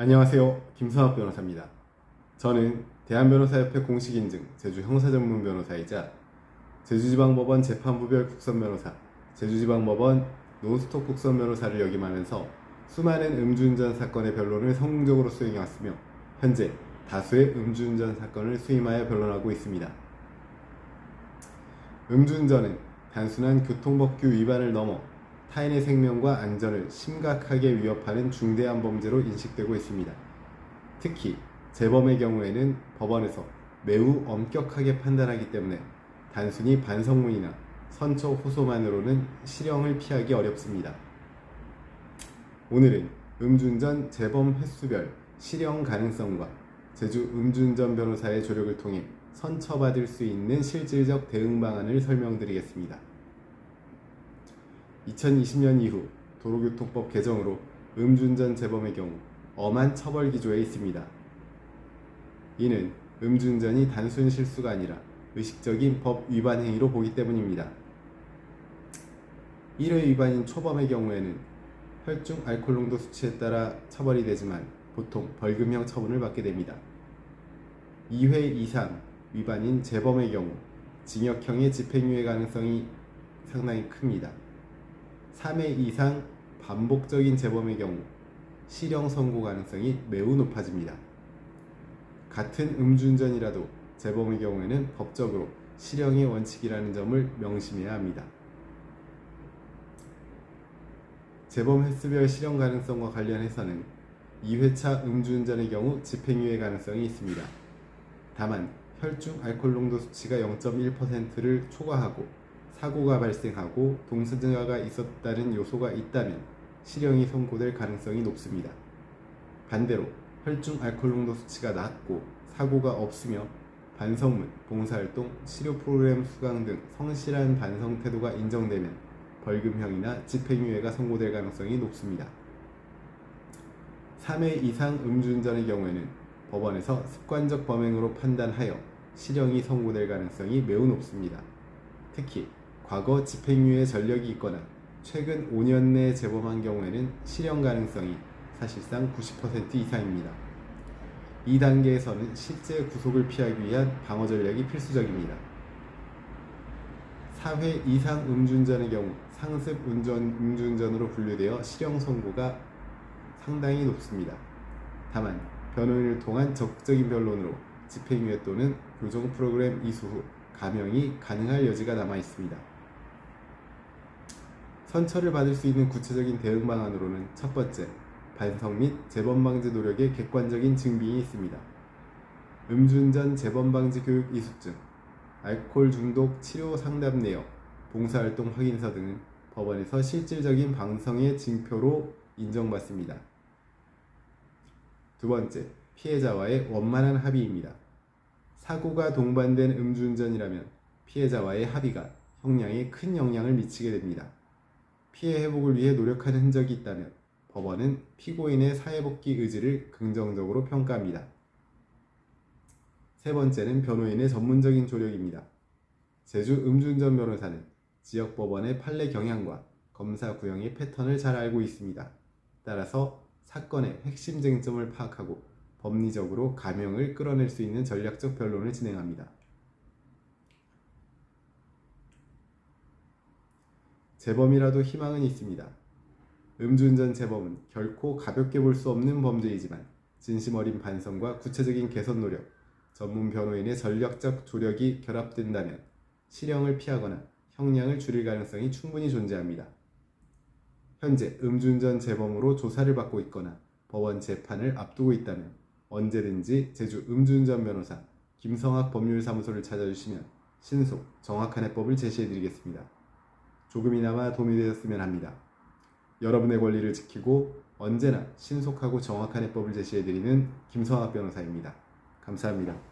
안녕하세요. 김성학 변호사입니다. 저는 대한변호사협회 공식인증 제주형사전문변호사이자 제주지방법원 재판부별 국선변호사, 제주지방법원 논스톱 국선변호사를 역임하면서 수많은 음주운전 사건의 변론을 성공적으로 수행해왔으며 현재 다수의 음주운전 사건을 수임하여 변론하고 있습니다. 음주운전은 단순한 교통법규 위반을 넘어 타인의 생명과 안전을 심각하게 위협하는 중대한 범죄로 인식되고 있습니다. 특히 재범의 경우에는 법원에서 매우 엄격하게 판단하기 때문에 단순히 반성문이나 선처 호소만으로는 실형을 피하기 어렵습니다. 오늘은 음주운전 재범 횟수별 실형 가능성과 제주 음주운전 변호사의 조력을 통해 선처받을 수 있는 실질적 대응 방안을 설명드리겠습니다. 2020년 이후 도로교통법 개정으로 음주운전 재범의 경우 엄한 처벌 기조에 있습니다. 이는 음주운전이 단순 실수가 아니라 의식적인 법 위반 행위로 보기 때문입니다. 1회 위반인 초범의 경우에는 혈중 알코올 농도 수치에 따라 처벌이 되지만 보통 벌금형 처분을 받게 됩니다. 2회 이상 위반인 재범의 경우 징역형의 집행유예 가능성이 상당히 큽니다. 3회 이상 반복적인 재범의 경우 실형 선고 가능성이 매우 높아집니다. 같은 음주운전이라도 재범의 경우에는 법적으로 실형의 원칙이라는 점을 명심해야 합니다. 재범 횟수별 실형 가능성과 관련해서는 2회차 음주운전의 경우 집행유예 가능성이 있습니다. 다만 혈중 알코올 농도 수치가 0.1%를 초과하고 사고가 발생하고 동승자가 있었다는 요소가 있다면 실형이 선고될 가능성이 높습니다. 반대로 혈중 알코올 농도 수치가 낮고 사고가 없으며 반성문, 봉사활동, 치료 프로그램 수강 등 성실한 반성 태도가 인정되면 벌금형이나 집행유예가 선고될 가능성이 높습니다. 3회 이상 음주운전의 경우에는 법원에서 습관적 범행으로 판단하여 실형이 선고될 가능성이 매우 높습니다. 특히 과거 집행유예 전력이 있거나 최근 5년 내에 재범한 경우에는 실형 가능성이 사실상 90% 이상입니다. 이 단계에서는 실제 구속을 피하기 위한 방어 전략이 필수적입니다. 4회 이상 음주운전의 경우 상습 음주운전으로 분류되어 실형 선고가 상당히 높습니다. 다만 변호인을 통한 적극적인 변론으로 집행유예 또는 교정 프로그램 이수 후 감형이 가능할 여지가 남아 있습니다. 선처를 받을 수 있는 구체적인 대응 방안으로는 첫 번째, 반성 및 재범 방지 노력의 객관적인 증빙이 있습니다. 음주운전 재범 방지 교육 이수증, 알코올 중독 치료 상담 내역, 봉사활동 확인서 등은 법원에서 실질적인 반성의 징표로 인정받습니다. 두 번째, 피해자와의 원만한 합의입니다. 사고가 동반된 음주운전이라면 피해자와의 합의가 형량에 큰 영향을 미치게 됩니다. 피해 회복을 위해 노력하는 흔적이 있다면 법원은 피고인의 사회복귀 의지를 긍정적으로 평가합니다. 세 번째는 변호인의 전문적인 조력입니다. 제주 음주운전 변호사는 지역 법원의 판례 경향과 검사 구형의 패턴을 잘 알고 있습니다. 따라서 사건의 핵심 쟁점을 파악하고 법리적으로 감형을 끌어낼 수 있는 전략적 변론을 진행합니다. 재범이라도 희망은 있습니다. 음주운전 재범은 결코 가볍게 볼 수 없는 범죄이지만 진심 어린 반성과 구체적인 개선 노력, 전문 변호인의 전략적 조력이 결합된다면 실형을 피하거나 형량을 줄일 가능성이 충분히 존재합니다. 현재 음주운전 재범으로 조사를 받고 있거나 법원 재판을 앞두고 있다면 언제든지 제주 음주운전 변호사 김성학 법률사무소를 찾아주시면 신속, 정확한 해법을 제시해드리겠습니다. 조금이나마 도움이 되었으면 합니다. 여러분의 권리를 지키고 언제나 신속하고 정확한 해법을 제시해드리는 김성학 변호사입니다. 감사합니다.